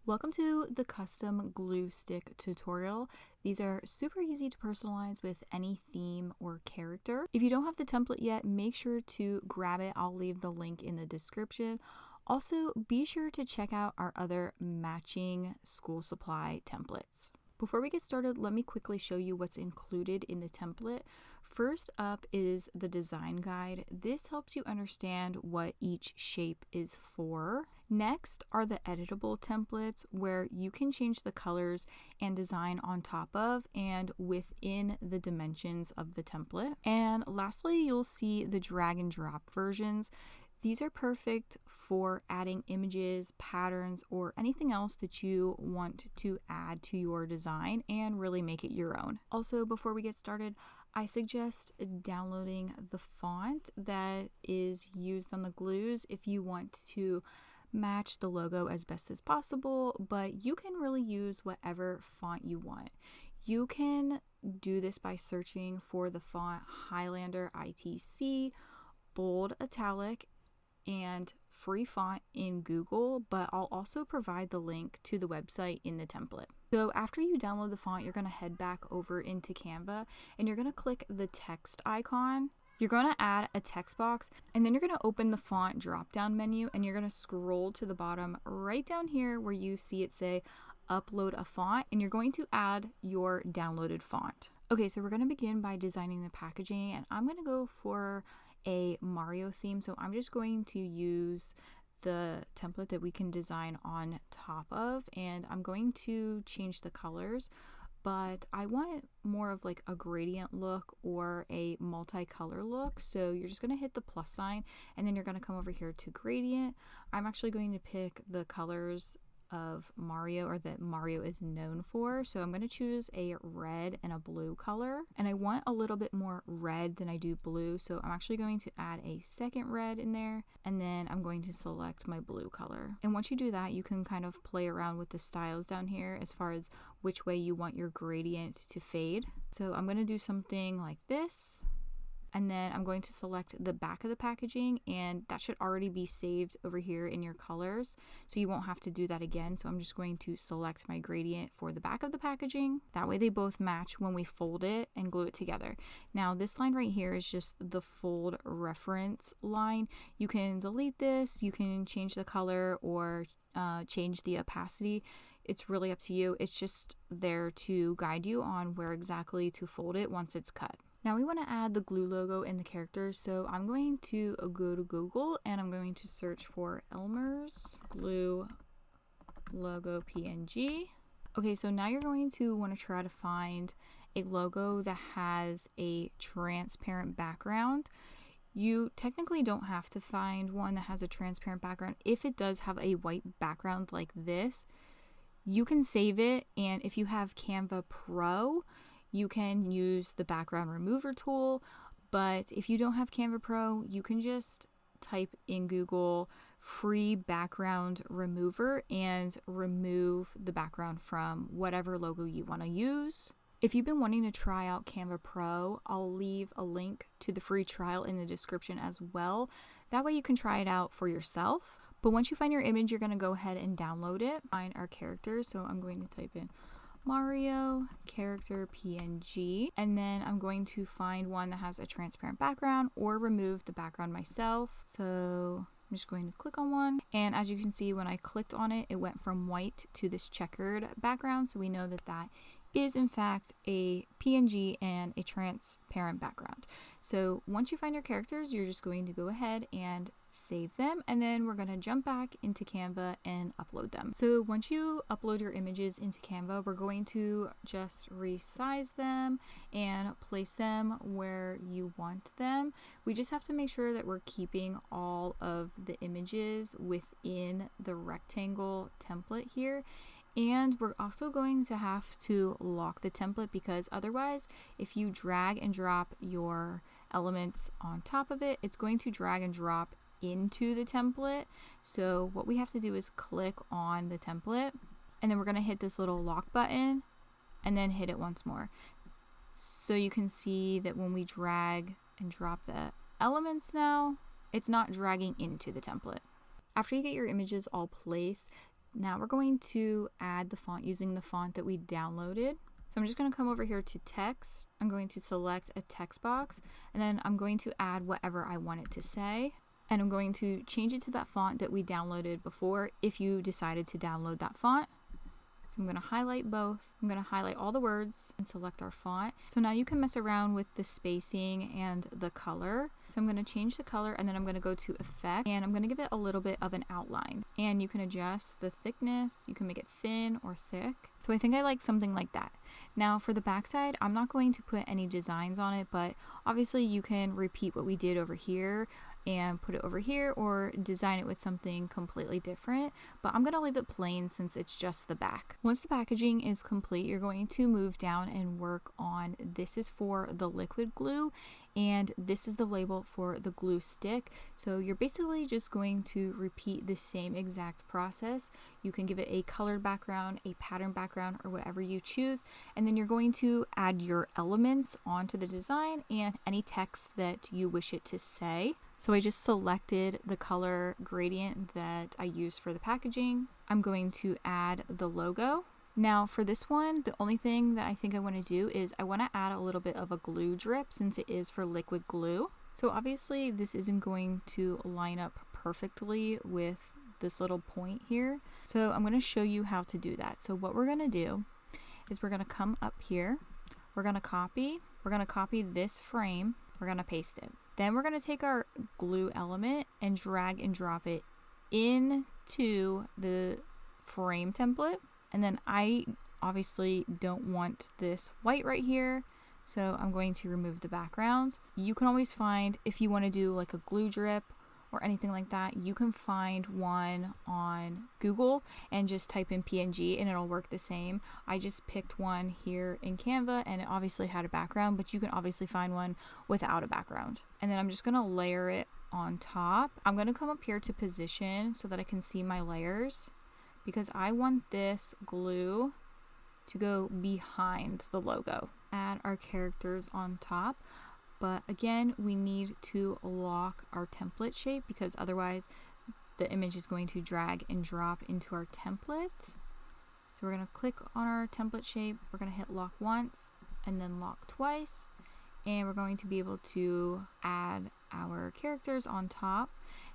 Welcome to the custom glue stick tutorial. These are super easy to personalize with any theme or character. If you don't have the template yet, make sure to grab it. I'll leave the link in the description. Also, be sure to check out our other matching school supply templates. Before we get started, let me quickly show you what's included in the template. First up is the design guide. This helps you understand what each shape is for. Next are the editable templates where you can change the colors and design on top of and within the dimensions of the template. And lastly, you'll see the drag and drop versions. These are perfect for adding images, patterns, or anything else that you want to add to your design and really make it your own. Also, before we get started, I suggest downloading the font that is used on the glues if you want to match the logo as best as possible, but you can really use whatever font you want. You can do this by searching for the font Highlander ITC, bold italic, and free font in Google, but I'll also provide the link to the website in the template. So after you download the font, you're going to head back over into Canva and you're going to click the text icon. You're going to add a text box and then you're going to open the font drop down menu and you're going to scroll to the bottom right down here where you see it say upload a font, and you're going to add your downloaded font. Okay, so we're going to begin by designing the packaging, and I'm going to go for a Mario theme, so I'm just going to use the template that we can design on top of, and I'm going to change the colors, but I want more of like a gradient look or a multicolor look. So you're just going to hit the plus sign and then you're going to come over here to gradient. I'm actually going to pick the colors of Mario, or that Mario is known for. So I'm going to choose a red and a blue color, and I want a little bit more red than I do blue, so I'm actually going to add a second red in there, and then I'm going to select my blue color. And once you do that, you can kind of play around with the styles down here as far as which way you want your gradient to fade. So I'm going to do something like this, and then I'm going to select the back of the packaging, and that should already be saved over here in your colors, so you won't have to do that again. So I'm just going to select my gradient for the back of the packaging. That way they both match when we fold it and glue it together. Now this line right here is just the fold reference line. You can delete this, you can change the color or change the opacity. It's really up to you. It's just there to guide you on where exactly to fold it once it's cut. Now we want to add the glue logo and the characters, so I'm going to go to Google and I'm going to search for Elmer's glue logo PNG. Okay, so now you're going to want to try to find a logo that has a transparent background. You technically don't have to find one that has a transparent background. If it does have a white background like this, you can save it, and if you have Canva Pro, you can use the background remover tool. But if you don't have Canva Pro, you can just type in Google free background remover and remove the background from whatever logo you want to use. If you've been wanting to try out Canva Pro, I'll leave a link to the free trial in the description as well. That way you can try it out for yourself. But once you find your image, you're going to go ahead and download it. Find our characters, so I'm going to type in Mario character PNG, and then I'm going to find one that has a transparent background or remove the background myself. So I'm just going to click on one, and as you can see, when I clicked on it, it went from white to this checkered background, so we know that that is in fact a PNG and a transparent background. So once you find your characters, you're just going to go ahead and save them, and then we're going to jump back into Canva and upload them. So once you upload your images into Canva, we're going to just resize them and place them where you want them. We just have to make sure that we're keeping all of the images within the rectangle template here. And we're also going to have to lock the template, because otherwise, if you drag and drop your elements on top of it, it's going to drag and drop into the template. So what we have to do is click on the template, and then we're going to hit this little lock button and then hit it once more. So you can see that when we drag and drop the elements now, it's not dragging into the template. After you get your images all placed, Now we're going to add the font using the font that we downloaded. So I'm just going to come over here to text. I'm going to select a text box, and then I'm going to add whatever I want it to say. And I'm going to change it to that font that we downloaded before if you decided to download that font. So I'm going to highlight both. I'm going to highlight all the words and select our font. So now you can mess around with the spacing and the color. So I'm going to change the color, and then I'm going to go to effect, and I'm going to give it a little bit of an outline. And you can adjust the thickness. You can make it thin or thick. So I think I like something like that. Now for the backside, I'm not going to put any designs on it, but obviously you can repeat what we did over here and put it over here, or design it with something completely different, but I'm gonna leave it plain since it's just the back. Once the packaging is complete, you're going to move down and work on, this is for the liquid glue, and this is the label for the glue stick. So you're basically just going to repeat the same exact process. You can give it a colored background, a pattern background, or whatever you choose, and then you're going to add your elements onto the design and any text that you wish it to say. So I just selected the color gradient that I use for the packaging. I'm going to add the logo. Now for this one, the only thing that I think I want to do is I want to add a little bit of a glue drip since it is for liquid glue. So obviously this isn't going to line up perfectly with this little point here. So I'm going to show you how to do that. So what we're going to do is we're going to come up here. We're going to copy this frame. We're going to paste it. Then we're going to take our glue element and drag and drop it into the frame template. And then I obviously don't want this white right here, so I'm going to remove the background. You can always find, if you want to do like a glue drip or anything like that, you can find one on Google and just type in PNG and it'll work the same. I just picked one here in Canva and it obviously had a background, but you can obviously find one without a background. And then I'm just going to layer it on top. I'm going to come up here to position so that I can see my layers, because I want this glue to go behind the logo. Add our characters on top. But again, we need to lock our template shape because otherwise the image is going to drag and drop into our template. So we're going to click on our template shape. We're going to hit lock once and then lock twice. And we're going to be able to add our characters on top.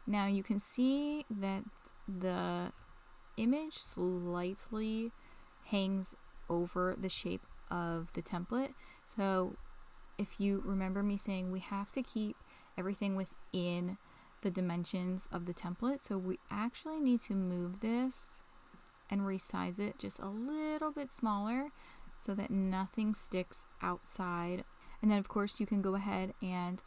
Now you can see that the image slightly hangs over the shape of the template. So if you remember me saying we have to keep everything within the dimensions of the template, so we actually need to move this and resize it just a little bit smaller so that nothing sticks outside. And then of course you can go ahead and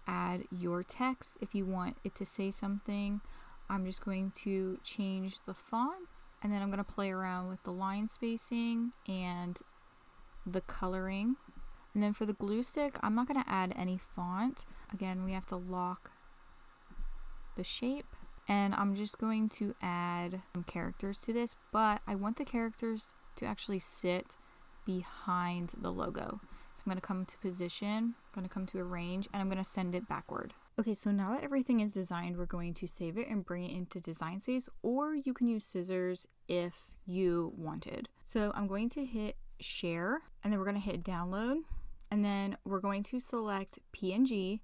add your text if you want it to say something. I'm just going to change the font, and then I'm going to play around with the line spacing and the coloring. And then for the glue stick, I'm not going to add any font. Again, we have to lock the shape. And I'm just going to add some characters to this, but I want the characters to actually sit behind the logo. So I'm going to come to position, I'm going to come to arrange, and I'm going to send it backward. Okay, so now that everything is designed, we're going to save it and bring it into Design Space, or you can use scissors if you wanted. So I'm going to hit share, and then we're going to hit download, and then we're going to select PNG,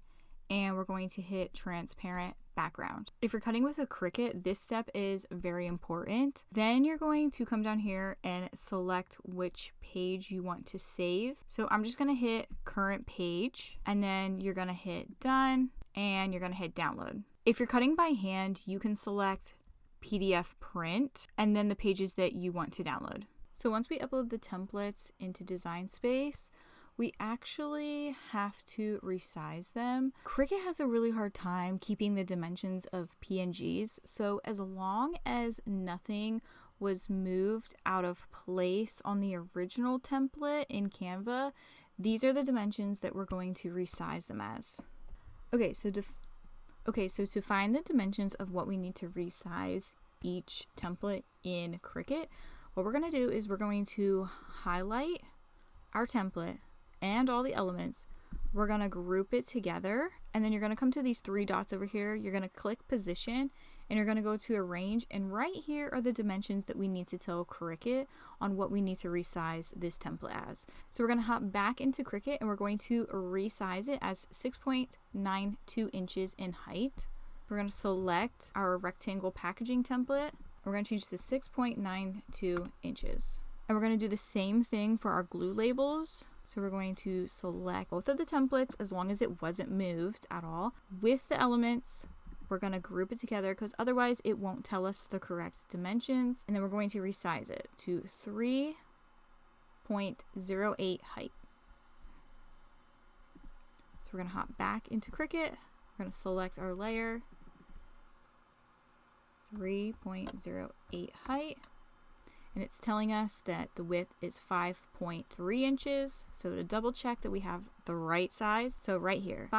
and we're going to hit transparent background. If you're cutting with a Cricut, this step is very important. Then you're going to come down here and select which page you want to save. So I'm just going to hit current page, and then you're going to hit done, and you're going to hit download. If you're cutting by hand, you can select PDF print and then the pages that you want to download. So once we upload the templates into Design Space, we actually have to resize them. Cricut has a really hard time keeping the dimensions of PNGs, so as long as nothing was moved out of place on the original template in Canva, these are the dimensions that we're going to resize them as. Okay, so to find the dimensions of what we need to resize each template in Cricut, what we're going to do is we're going to highlight our template and all the elements. We're going to group it together, and then you're going to come to these three dots over here. You're going to click position, and you're going to go to arrange, and right here are the dimensions that we need to tell Cricut on what we need to resize this template as. So we're going to hop back into Cricut and we're going to resize it as 6.92 inches in height. We're going to select our rectangle packaging template. We're going to change to 6.92 inches. And we're going to do the same thing for our glue labels. So we're going to select both of the templates as long as it wasn't moved at all. With the elements, we're going to group it together because otherwise it won't tell us the correct dimensions. And then we're going to resize it to 3.08 height. So we're going to hop back into Cricut. We're going to select our layer, 3.08 height. And it's telling us that the width is 5.3 inches. So to double check that we have the right size, so right here,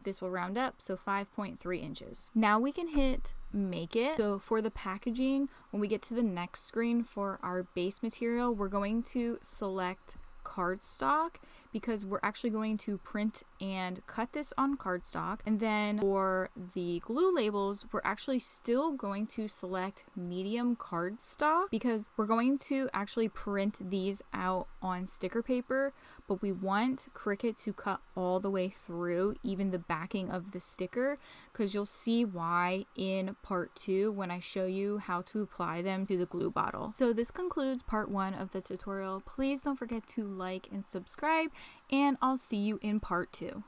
this will round up, so 5.3 inches. Now we can hit make it. So for the packaging, when we get to the next screen for our base material, we're going to select cardstock because we're actually going to print and cut this on cardstock. And then for the glue labels, we're actually still going to select medium cardstock because we're going to actually print these out on sticker paper, but we want Cricut to cut all the way through, even the backing of the sticker, because you'll see why in part 2 when I show you how to apply them to the glue bottle. So this concludes part 1 of the tutorial. Please don't forget to like and subscribe, and I'll see you in part 2.